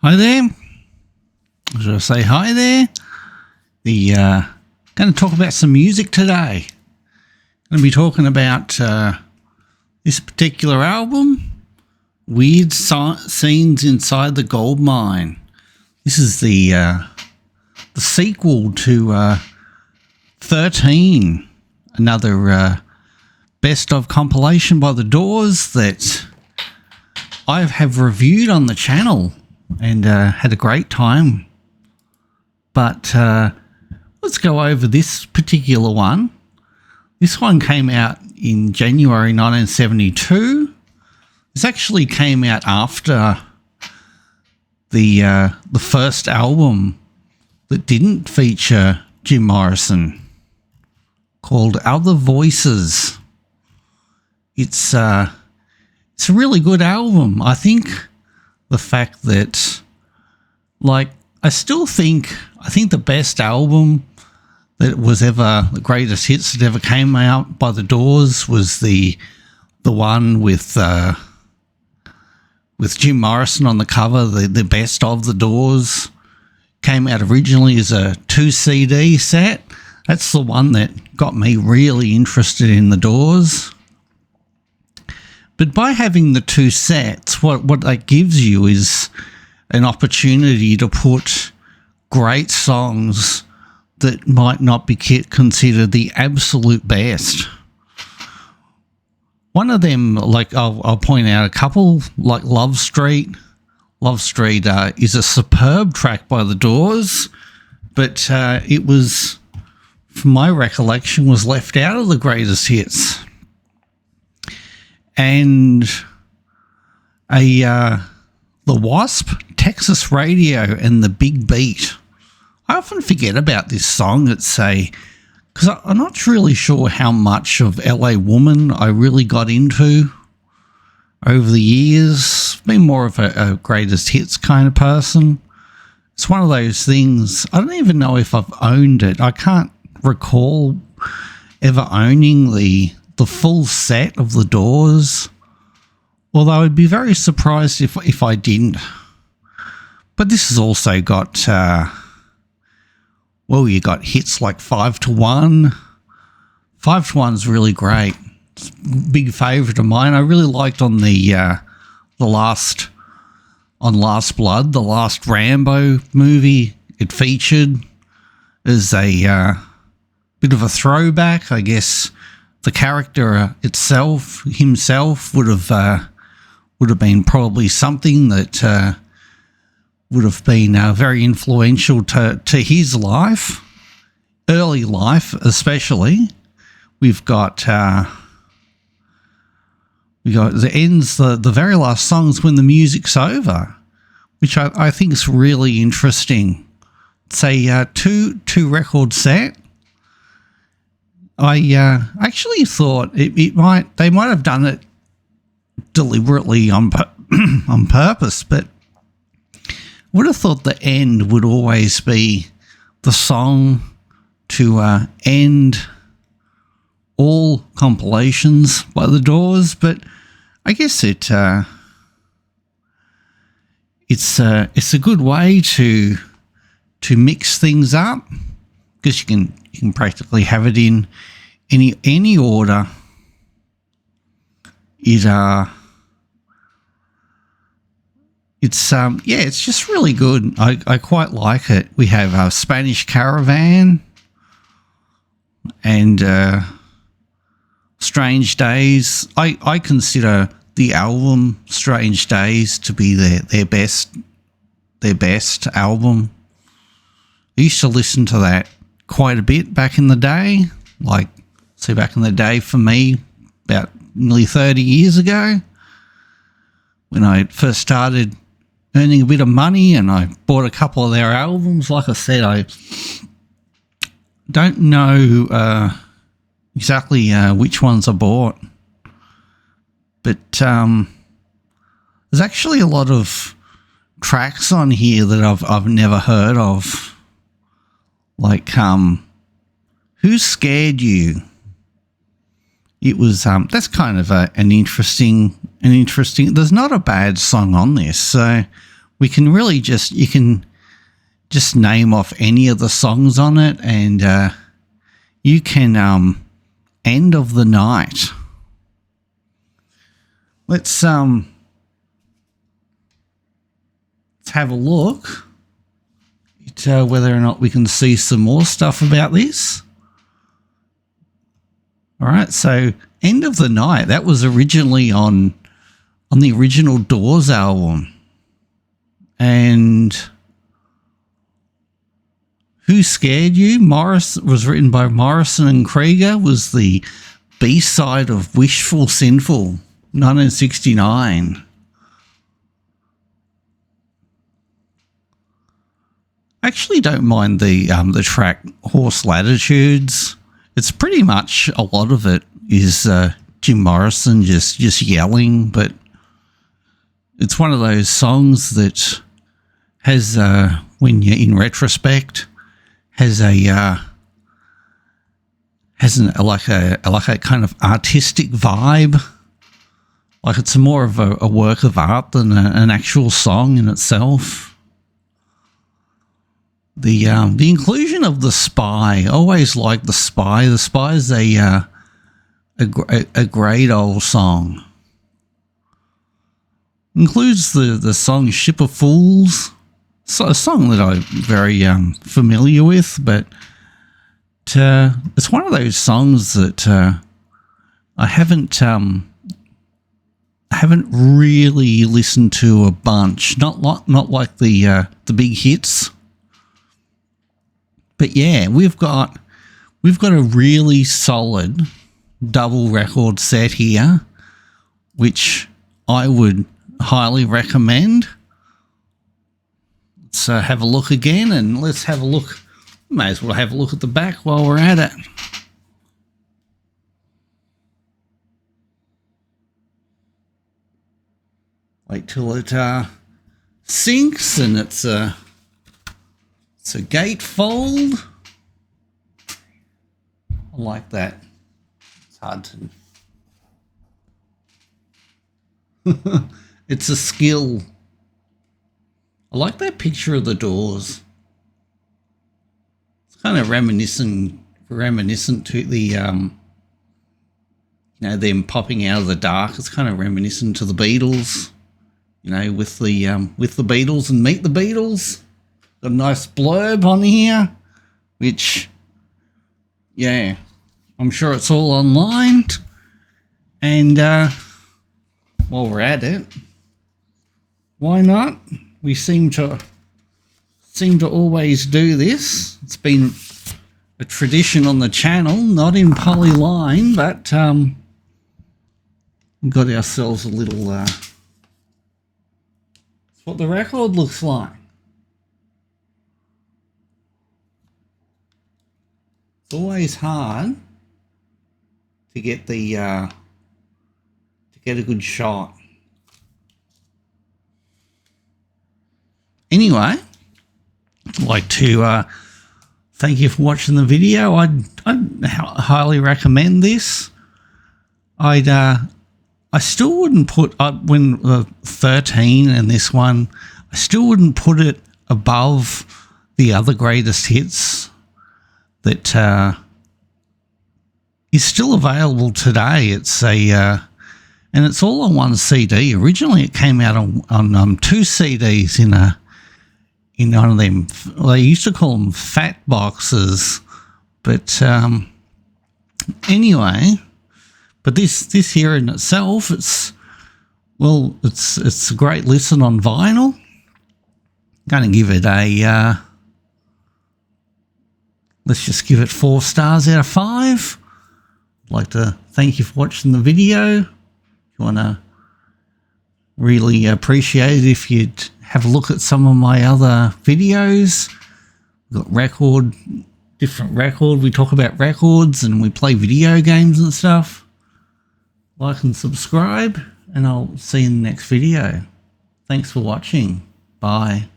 Hi there. Should I say hi there? Going to talk about some music today. Going to be talking about this particular album, Weird Scenes Inside the Gold Mine. This is the sequel to 13, another best of compilation by The Doors that I have reviewed on the channel and had a great time. But let's go over this particular one. This one came out in January 1972. This actually came out after the first album that didn't feature Jim Morrison, called Other Voices. It's a really good album. I think the fact that, I think the best album that was ever, the greatest hits that ever came out by The Doors was the one with Jim Morrison on the cover. The best of The Doors came out originally as a 2 CD set. That's the one that got me really interested in The Doors. But by having the 2 sets, what that gives you is an opportunity to put great songs that might not be considered the absolute best. One of them, I'll point out a couple, like Love Street. Love Street is a superb track by The Doors, but it was, from my recollection, was left out of the greatest hits. And The Wasp, Texas Radio, and The Big Beat. I often forget about this song. Because I'm not really sure how much of LA Woman I really got into over the years. Been more of a greatest hits kind of person. It's one of those things, I don't even know if I've owned it. I can't recall ever owning the full set of The Doors, although I'd be very surprised if I didn't. But this has also got, you got hits like 5 to 1. 5 to 1's really great. It's a big favourite of mine. I really liked on Last Blood, the last Rambo movie it featured as a bit of a throwback, I guess. The character himself would have been probably something that would have been very influential to his life, early life especially. We've got the very last songs when the music's over, which I think is really interesting. It's a two record set. I actually thought they might have done it deliberately on purpose, but I would have thought the end would always be the song to end all compilations by The Doors. But I guess it's a good way to mix things up, because you can practically have it in any order. It's just really good. I quite like it. We have Spanish Caravan and Strange Days. I consider the album Strange Days to be their best album. I used to listen to that quite a bit back in the day. Back in the day for me, about nearly 30 years ago, when I first started earning a bit of money and I bought a couple of their albums. Like I said, I don't know exactly which ones I bought, but there's actually a lot of tracks on here that I've never heard of, like Who Scared You? It was that's kind of an interesting. There's not a bad song on this, so we can really you can just name off any of the songs on it, and you can End of the Night. Let's have a look at whether or not we can see some more stuff about this. All right, so End of the Night, that was originally on the original Doors album. And Who Scared You? Morris was written by Morrison and Krieger, was the B-side of Wishful Sinful, 1969. I actually don't mind the track Horse Latitudes. It's pretty much, a lot of it is Jim Morrison just yelling, but it's one of those songs that has, when you're in retrospect, has a kind of artistic vibe. Like it's more of a work of art than an actual song in itself. The inclusion of The Spy, I always liked The Spy. The Spy is a great old song. Includes the song Ship of Fools, so a song that I'm very familiar with, but it's one of those songs that I haven't really listened to a bunch. Not like the big hits. But yeah, we've got a really solid double record set here, which I would highly recommend. Let's have a look again, and let's have a look. May as well have a look at the back while we're at it. Wait till it sinks, and it's a gatefold. I like that. It's hard to... It's a skill. I like that picture of the Doors. It's kind of reminiscent to the, them popping out of the dark. It's kind of reminiscent to the Beatles, with the Beatles and Meet the Beatles. Got a nice blurb on here, which, yeah, I'm sure it's all online. And while we're at it, why not? We seem to always do this. It's been a tradition on the channel, not in polyline, but we've got ourselves a little. That's what the record looks like. It's always hard to get a good shot. Anyway, I'd like to thank you for watching the video. I'd highly recommend this. I still wouldn't put when 13 and this one, I still wouldn't put it above the other greatest hits that is still available today. It's and it's all on one CD. Originally, it came out on two CDs in one of them. They used to call them fat boxes, but anyway. But this here in itself, it's a great listen on vinyl. I'm going to give it a. Let's just give it 4 stars out of 5. I'd like to thank you for watching the video. If you want to really appreciate it if you'd have a look at some of my other videos. We've got different record. We talk about records and we play video games and stuff. Like and subscribe, and I'll see you in the next video. Thanks for watching. Bye.